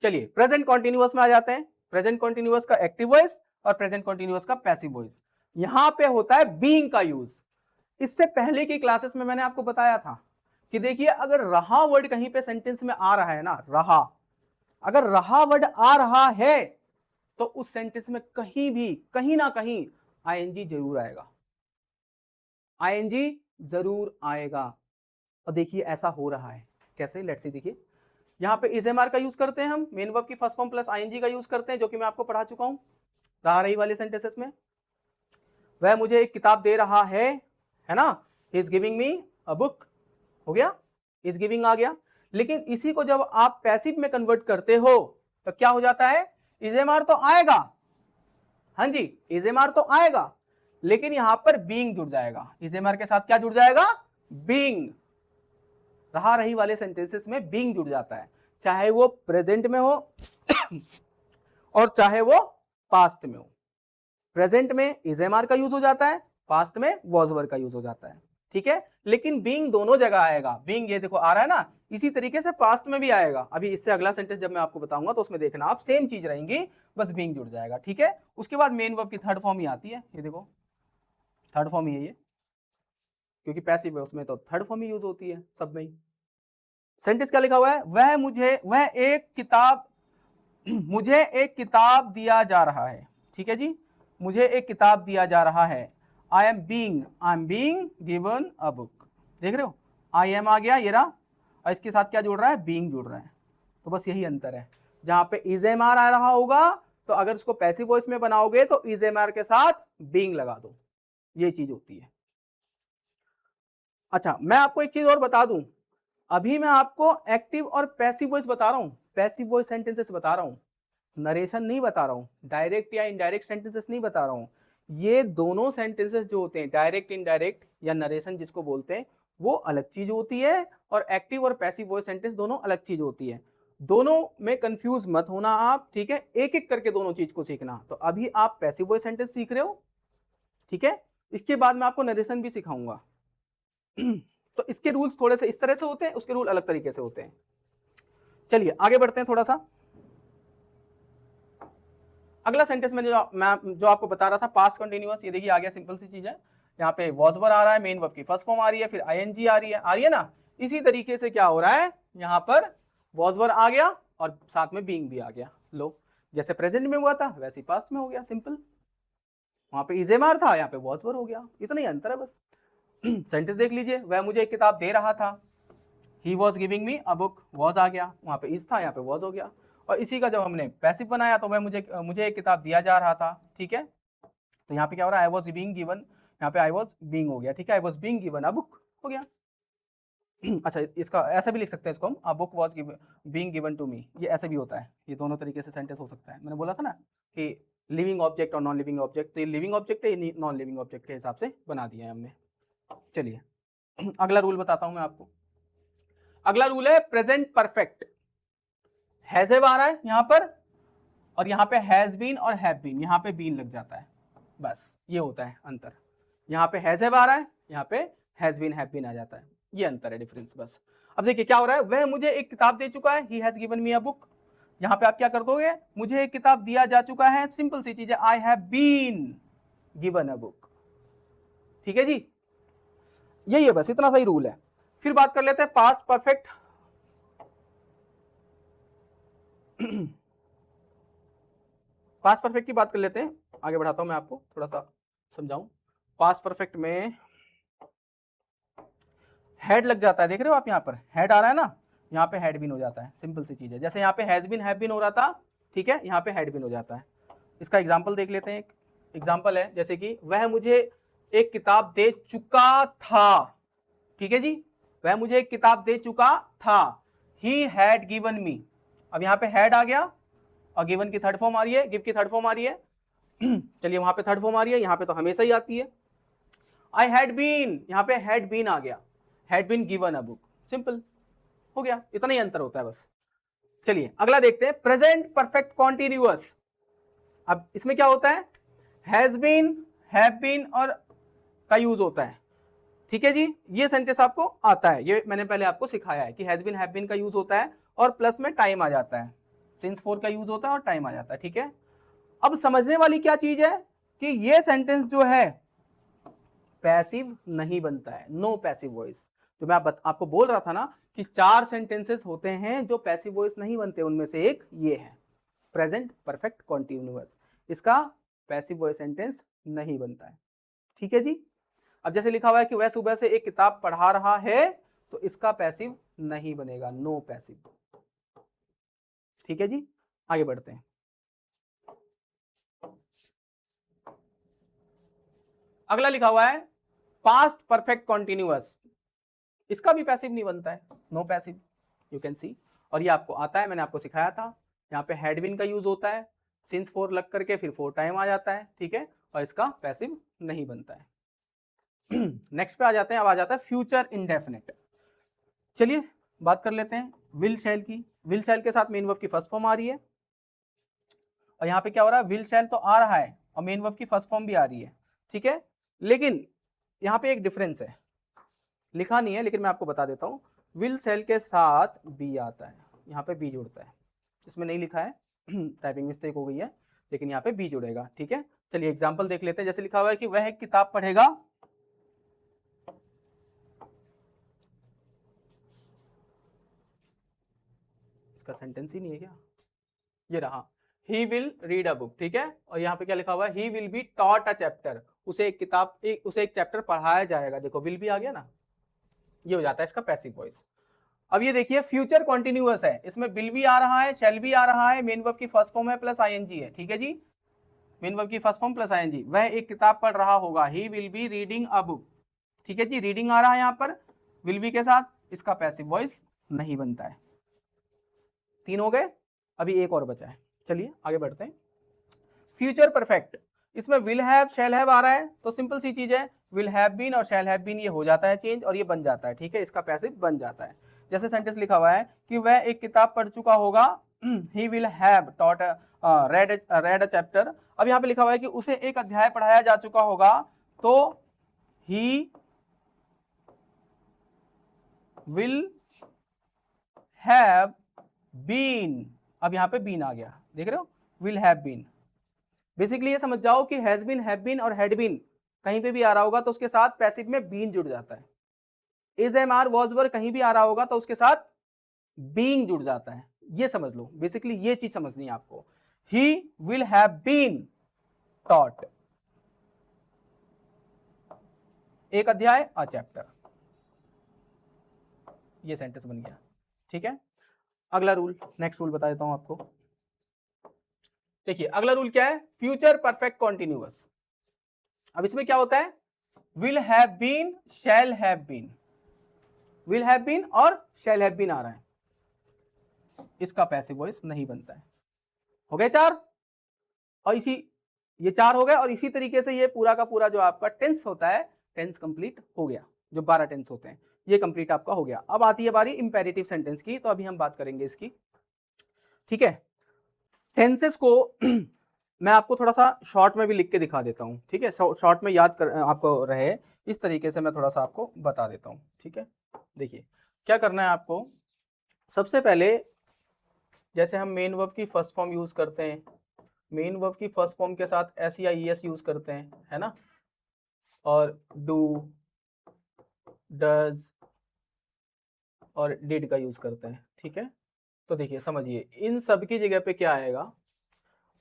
चलिए present continuous में आ जाते हैं। प्रेजेंट कॉन्टिन्यूअस का एक्टिव वॉइस और प्रेजेंट कॉन्टिन्यूअस का पैसिव वॉइस। यहां पे होता है बीइंग का यूज। इससे पहले की क्लासेस में मैंने आपको बताया था कि देखिए अगर रहा वर्ड कहीं पे सेंटेंस में आ रहा है ना, रहा, अगर रहा वर्ड आ रहा है तो उस सेंटेंस में कहीं भी कहीं ना कहीं आईएनजी जरूर आएगा, आईएनजी जरूर आएगा। और देखिए ऐसा हो रहा है कैसे, लेट्स सी। देखिए यहां पे इज एम आर का यूज करते हैं हम, मेन वर्ब की फर्स्ट फॉर्म प्लस आईएनजी का यूज करते हैं, जो कि मैं आपको पढ़ा चुका हूं रहा रही वाले सेंटेंसेस में। वह मुझे एक किताब दे रहा है ना, he is giving me a book, हो गया, इज गिविंग आ गया। लेकिन इसी को जब आप पैसिव में कन्वर्ट करते हो तो क्या हो जाता है, इज एम आर तो आएगा, हाँ जी इज एम आर तो आएगा, लेकिन यहां पर बीइंग जुड़ जाएगा। इज एम आर के साथ क्या जुड़ जाएगा, बीइंग। रहा रही वाले सेंटेंसेस में बीइंग जुड़ जाता है, चाहे वो प्रेजेंट में हो और चाहे वो पास्ट में हो। प्रेजेंट में इज एम आर का यूज हो जाता है, पास्ट में वॉज वर का यूज हो जाता है, ठीक है। लेकिन बीइंग दोनों जगह आएगा। बीइंग ये देखो आ रहा है ना, इसी तरीके से पास्ट में भी आएगा। अभी इससे अगला सेंटेंस जब मैं आपको बताऊंगा तो उसमें देखना आप सेम चीज रहेंगी, बस बीइंग जुड़ जाएगा, ठीक है। उसके बाद मेन वर्ब की थर्ड फॉर्म ही आती है, ये देखो थर्ड फॉर्म ही है ये, क्योंकि पैसिव है उसमें तो थर्ड फॉर्म ही यूज होती है सब में ही। सेंटेंस क्या लिखा हुआ है, वह एक किताब मुझे एक किताब दिया जा रहा है, ठीक है जी, मुझे एक किताब दिया जा रहा है। I am being given a book. देख रहे हो आई एम आ गया ये रहा, और इसके साथ क्या जुड़ रहा है, बीइंग जुड़ रहा है। तो बस यही अंतर है, जहां पे इज एम आर आ रहा होगा तो अगर उसको पैसिव वॉइस में बनाओगे तो इज एम आर के साथ बीइंग लगा दो, ये चीज होती है। अच्छा मैं आपको एक चीज और बता दूं, अभी मैं आपको एक्टिव और पैसिव वॉइस बता रहा हूं, पैसिव वॉइस सेंटेंसेस बता रहा हूं, नरेशन नहीं बता रहा हूं, डायरेक्ट या इनडायरेक्ट सेंटेंसेस नहीं बता रहा हूं। ये दोनों सेंटेंसेस जो होते हैं डायरेक्ट इनडायरेक्ट या नरेशन जिसको बोलते हैं, वो अलग चीज होती है, और एक्टिव और पैसिव वॉइस सेंटेंस दोनों अलग चीज होती है। दोनों में कंफ्यूज मत होना आप, ठीक है, एक एक करके दोनों चीज को सीखना। तो अभी आप पैसिव वॉइस सेंटेंस सीख रहे हो, ठीक है, इसके बाद मैं आपको नरेशन भी सिखाऊंगा। तो इसके रूल्स थोड़े से इस तरह से होते हैं, उसके रूल अलग तरीके से होते हैं। चलिए आगे बढ़ते हैं थोड़ा सा। अगला सेंटेंस में जो आपको बता रहा था पास्ट कंटिन्यूअस, ये देखिए आ गया, सिंपल सी चीज है। यहाँ पे वॉज वर आ रहा है, मेन वर्ब की फर्स्ट फॉर्म आ रही है, फिर आईएनजी आ रही है ना। इसी तरीके से क्या हो रहा है, यहाँ पर वॉज वर आ गया और साथ में बीइंग भी आ गया। लो जैसे प्रेजेंट में हुआ था वैसे ही पास्ट में हो गया, सिंपल। वहां पे इज एम आर था, यहाँ पे वॉज वर हो गया, इतना ही अंतर है बस। सेंटेंस देख लीजिए, वह मुझे एक किताब दे रहा था, he was giving me a book, was आ गया, वहां पे इज था, यहाँ पे वॉज हो गया। और इसी का जब हमने पैसिव बनाया तो वह मुझे एक किताब दिया जा रहा था, ठीक है। तो यहाँ पे क्या हो रहा है, आई वॉज बीइंग गिवन, यहाँ पे आई वॉज बीइंग हो गया, ठीक है, I was being given a book हो गया। अच्छा इसका ऐसा भी लिख सकते हैं इसको हम, a book was being given to me, ये ऐसे भी होता है, ये दोनों तरीके से सेंटेंस हो सकता है। मैंने बोला था ना कि लिविंग ऑब्जेक्ट और नॉन लिविंग ऑब्जेक्ट, तो ये लिविंग ऑब्जेक्ट है, ये नॉन लिविंग ऑब्जेक्ट के हिसाब से बना दिया है हमने। चलिए अगला रूल बताता हूं मैं आपको। अगला रूल है प्रेजेंट परफेक्ट। हैज हैव आ रहा है यहां पर, और यहां पे हैज बीन और हैव बीन, यहां पे बीन लग जाता है, बस ये होता है अंतर। यहां पे हैज हैव आ रहा है, यहां पे हैज बीन हैव बीन आ जाता है, ये अंतर है, डिफरेंस बस। अब देखिए क्या हो रहा है, वह मुझे एक किताब दे चुका है, he has given me a book. यहां पे आप क्या कर दोगे, मुझे एक किताब दिया जा चुका है, सिंपल सी चीज है, I have been given a book, ठीक है जी, यही है बस, इतना सही रूल है। फिर बात कर लेते हैं पास्ट परफेक्ट। पास्ट परफेक्ट की बात कर लेते हैं, आगे बढ़ाता हूं मैं आपको थोड़ा सा समझाऊं। पास्ट परफेक्ट में हेड लग जाता है, देख रहे हो आप, यहाँ पर हेड आ रहा है ना, यहाँ पे हेड बीन हो जाता है, सिंपल सी चीज है। जैसे यहाँ पे हैज बीन हैव बीन हो रहा था, ठीक है, यहाँ पे हेड बीन हो जाता है। इसका एग्जाम्पल देख लेते हैं। एक एग्जाम्पल है जैसे कि वह मुझे एक किताब दे चुका था, ठीक है जी, वह मुझे एक किताब दे चुका था, ही हैड गिवन मी। अब यहाँ पे हैड आ गया और गिवन की थर्ड फॉर्म आ रही है, गिव की थर्ड फॉर्म आ रही है। चलिए वहां पे थर्ड फॉर्म आ रही है, यहाँ पे तो हमेशा ही आती है। आई हैड बीन, यहाँ पे हैड बीन आ गया, had been given a book, simple हो गया, इतना ही अंतर होता है बस। चलिए अगला देखते हैं, प्रेजेंट परफेक्ट कॉन्टिन्यूअस। अब इसमें क्या होता है, हैज बीन हैव बीन और का यूज होता है, ठीक है जी। ये सेंटेंस आपको आता है, ये मैंने पहले आपको सिखाया है कि हैज बीन हैव बीन का यूज होता है और प्लस में टाइम आ जाता है, सिंस फॉर का यूज होता है और टाइम आ जाता है, ठीक है। अब समझने वाली क्या चीज है कि ये सेंटेंस जो है पैसिव नहीं बनता है, नो पैसिव वॉइस। जो मैं आपको बोल रहा था ना कि 4 सेंटेंसेस होते हैं जो पैसिव वॉइस नहीं बनते, उनमें से एक ये है प्रेजेंट परफेक्ट कॉन्टिन्यूअस, इसका पैसिव वॉइस सेंटेंस नहीं बनता है, ठीक है जी। अब जैसे लिखा हुआ है कि वह सुबह से एक किताब पढ़ा रहा है, तो इसका पैसिव नहीं बनेगा, नो पैसिव, ठीक है जी। आगे बढ़ते हैं। अगला लिखा हुआ है पास्ट परफेक्ट कॉन्टिन्यूअस, इसका भी पैसिव नहीं बनता है, no passive, you can see. और ये आपको आता है, मैंने आपको सिखाया था। यहाँ पे हैड बीन का यूज होता है, सिंस फॉर लग करके फिर फॉर टाइम आ जाता है, ठीक है, और इसका पैसिव नहीं बनता है। नेक्स्ट पे आ जाते हैं। अब आ जाता है फ्यूचर इंडेफिनिट। चलिए बात कर लेते हैं विल शैल की। विल शैल के साथ मेन वर्ब की फर्स्ट फॉर्म आ रही है, और यहाँ पे क्या हो रहा है, विल शैल तो आ रहा है और मेन वर्ब की फर्स्ट फॉर्म भी आ रही है, ठीक है। लेकिन यहाँ पे एक डिफरेंस है, लिखा नहीं है लेकिन मैं आपको बता देता हूँ। विल शैल के साथ बी आता है, यहाँ पे बी जुड़ता है, इसमें नहीं लिखा है टाइपिंग मिस्टेक हो गई है, लेकिन यहाँ पे बी जुड़ेगा, ठीक है। चलिए एग्जाम्पल देख लेते हैं। जैसे लिखा हुआ है कि वह एक किताब पढ़ेगा, इसका सेंटेंस ही नहीं है क्या, ये रहा, he will read a book, ठीक है। और यहाँ पे क्या लिखा हुआ है, he will be taught a chapter, उसे एक चैप्टर पढ़ाया जाएगा। देखो विल भी आ गया ना, ये हो जाता है इसका पैसिव वॉइस। अब ये देखिए फ्यूचर कॉन्टिन्यूअस है, इसमें विल भी आ रहा है, शैल भी आ रहा है, मेन वर्ब की फर्स्ट फॉर्म है प्लस आईएनजी है, ठीक है जी। मेन वर्ब की फर्स्ट फॉर्म प्लस आईएनजी, वह एक किताब पढ़ रहा होगा, he will be reading a book, ठीक है जी। रीडिंग आ रहा है यहाँ पर विल बी के साथ, इसका पैसिव वॉइस नहीं बनता है। 3 हो गए, अभी एक और बचा है, चलिए आगे बढ़ते हैं। फ्यूचर परफेक्ट, इसमें विल हैव शैल हैव आ रहा है, तो सिंपल सी चीज है, विल हैव बीन और शैल हैव बीन ये हो जाता है चेंज और ये बन जाता है, ठीक है, इसका पैसिव बन जाता है। जैसे सेंटेंस लिखा हुआ है कि वह एक किताब पढ़ चुका होगा, ही will have taught red a chapter. अब यहाँ पे लिखा हुआ है कि उसे एक अध्याय पढ़ाया जा चुका होगा, तो ही विल हैव बीन, अब यहाँ पे बीन आ गया, देख रहे हो, विल हैव बीन। बेसिकली ये समझ जाओ कि हैज बीन, हैव बीन और हैड बीन कहीं पे भी आ रहा होगा तो उसके साथ पैसिव में बीन जुड़ जाता है। इज, एम, आर, वॉज, वर कहीं भी आ रहा होगा तो उसके साथ बीइंग जुड़ जाता है, ये समझ लो। बेसिकली ये चीज समझनी है आपको, he will have been taught, एक अध्याय अ चैप्टर, ये सेंटेंस बन गया, ठीक है। अगला रूल, नेक्स्ट रूल बता देता हूं आपको। देखिए अगला रूल क्या है, फ्यूचर परफेक्ट कॉन्टिन्यूअस। अब इसमें क्या होता है, will have been, shall have been, will have been और शैल हैव बीन आ रहा है, इसका पैसिव वॉइस नहीं बनता है। हो गए 4, और ये 4 हो गए, और इसी तरीके से ये पूरा का पूरा जो आपका टेंस होता है, टेंस कंप्लीट हो गया। जो 12 टेंस होते हैं ये कंप्लीट आपका हो गया। अब आती है बारी इंपेरेटिव सेंटेंस की, तो अभी हम बात करेंगे इसकी, ठीक है। टेंसेस को मैं आपको थोड़ा सा शॉर्ट में भी लिख के दिखा देता हूं, ठीक है, शॉर्ट में याद कर आपको रहे इस तरीके से मैं थोड़ा सा आपको बता देता हूं, ठीक है। देखिए क्या करना है आपको, सबसे पहले जैसे हम मेन वर्ब की फर्स्ट फॉर्म यूज करते हैं, मेन वर्ब की फर्स्ट फॉर्म के साथ एस या ईएस यूज करते हैं, है ना, और डू, डज और डिड का यूज करते हैं, ठीक है। तो देखिए समझिए इन सब की जगह पे क्या आएगा,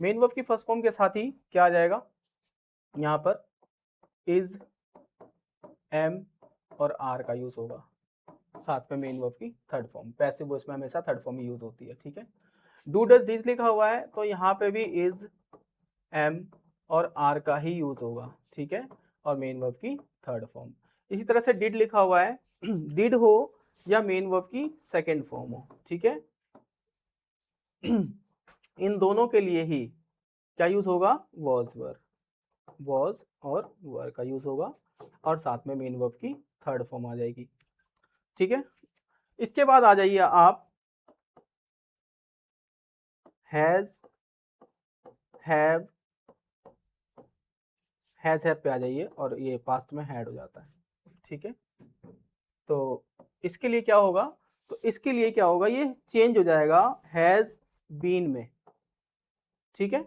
मेन वर्ब की फर्स्ट फॉर्म के साथ ही क्या आ जाएगा, यहाँ पर इज, एम और आर का यूज होगा, साथ में मेन वर्ब की थर्ड फॉर्म, पैसिव वॉइस में हमेशा थर्ड फॉर्म ही यूज होती है, ठीक है। डू, डज, दिस लिखा हुआ है तो यहाँ पे भी इज, एम और आर का ही यूज होगा, ठीक है, और मेन वर्ब की थर्ड फॉर्म। इसी तरह से डिड लिखा हुआ है, डिड हो या मेन वर्ब की सेकेंड फॉर्म हो, ठीक है, इन दोनों के लिए ही क्या यूज होगा, वॉज, वर, वॉज और वर का यूज होगा, और साथ में मेन वर्ब की थर्ड फॉर्म आ जाएगी, ठीक है। इसके बाद आ जाइए आप हैज, हैव, हैज हैव पे आ जाइए, और ये पास्ट में हैड हो जाता है, ठीक है। तो इसके लिए क्या होगा, तो इसके लिए क्या होगा, ये चेंज हो जाएगा, हैज बीन में, ठीक है,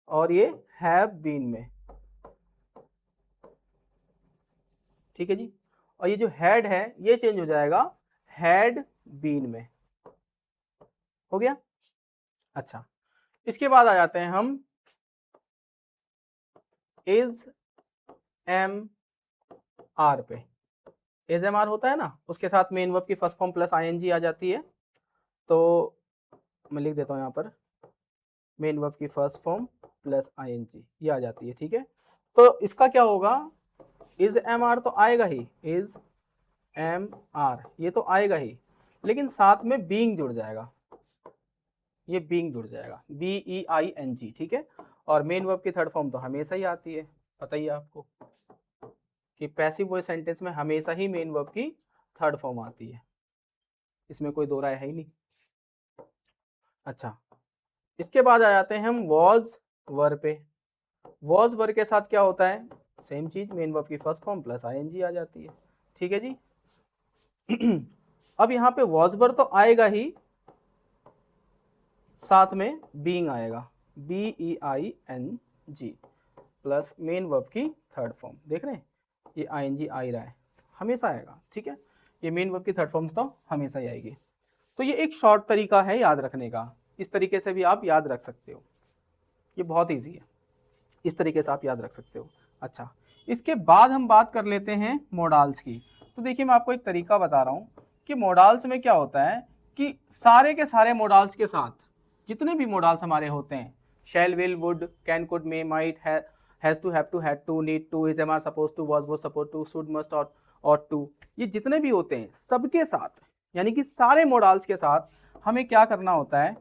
और ये हैव बीन में, ठीक है जी। और ये जो हैड है ये चेंज हो जाएगा हैड बीन में, हो गया। अच्छा, इसके बाद आ जाते हैं हम इज एम आर पे। इज एम आर होता है ना, उसके साथ मेन वर्ब की फर्स्ट फॉर्म प्लस आईएनजी आ जाती है। तो मैं लिख देता हूं यहां पर मेन वर्ब की फर्स्ट फॉर्म प्लस आईएनजी ये आ जाती है, ठीक है। तो इसका क्या होगा, इज एम आर तो आएगा ही, इज एम आर ये तो आएगा ही, लेकिन साथ में बीइंग जुड़ जाएगा, ये बीइंग जुड़ जाएगा, BEING, ठीक है। और मेन वर्ब की थर्ड फॉर्म तो हमेशा ही आती है, पता ही है आपको कि पैसिव वॉइस सेंटेंस में हमेशा ही मेन वर्ब की थर्ड फॉर्म आती है, इसमें कोई दो राय है ही नहीं। अच्छा, इसके बाद आ जाते हैं हम वॉज वर्ब पे। वॉज वर्ब के साथ क्या होता है, सेम चीज, मेन वर्ब की फर्स्ट फॉर्म प्लस आईएनजी आ जाती है, ठीक है जी। अब यहाँ पे वॉज वर्ब तो आएगा ही, साथ में बीइंग आएगा, BEING प्लस मेन वर्ब की थर्ड फॉर्म, देख रहे हैं ये आईएनजी आ ही रहा है, हमेशा आएगा, ठीक है। ये मेन वर्ब की थर्ड फॉर्म्स तो हमेशा ही आएगी। तो ये एक शॉर्ट तरीका है याद रखने का, इस तरीके से भी आप याद रख सकते हो, ये बहुत ईजी है, इस तरीके से आप याद रख सकते हो। अच्छा, इसके बाद हम बात कर लेते हैं मोडाल्स की। तो देखिए मैं आपको एक तरीका बता रहा हूँ कि मोडाल्स में क्या होता है कि सारे के सारे मोडाल्स के साथ जितने भी मोडाल्स हमारे होते हैं, shall, will, would, can, could, may, might, has to, have to, had to, need to, is, am, are, suppose to, was, suppose to, should, must, ought to, ये जितने भी होते हैं सबके साथ, यानी कि सारे मोडाल्स के साथ हमें क्या करना होता है,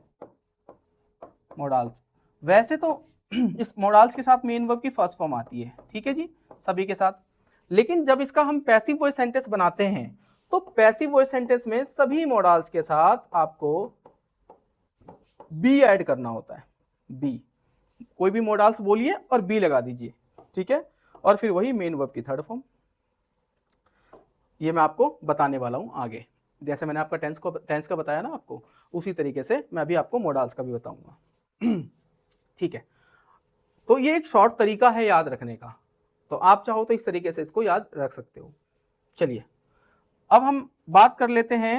मोडाल्स वैसे तो इस मोडाल्स के साथ मेन वर्ब की फर्स्ट फॉर्म आती है, ठीक है जी, सभी के साथ। लेकिन जब इसका हम पैसिव वॉइस सेंटेंस बनाते हैं तो पैसिव वॉइस सेंटेंस में सभी मोडाल्स के साथ आपको बी ऐड करना होता है, बी, कोई भी मोडाल्स बोलिए और बी लगा दीजिए, ठीक है। और फिर वही मेन वर्ब की थर्ड फॉर्म, ये मैं आपको बताने वाला हूं आगे, जैसे मैंने आपका टेंस का बताया ना आपको, उसी तरीके से मैं अभी आपको मोडाल्स का भी बताऊंगा। ठीक है, तो ये एक शॉर्ट तरीका है याद रखने का, तो आप चाहो तो इस तरीके से इसको याद रख सकते हो। चलिए अब हम बात कर लेते हैं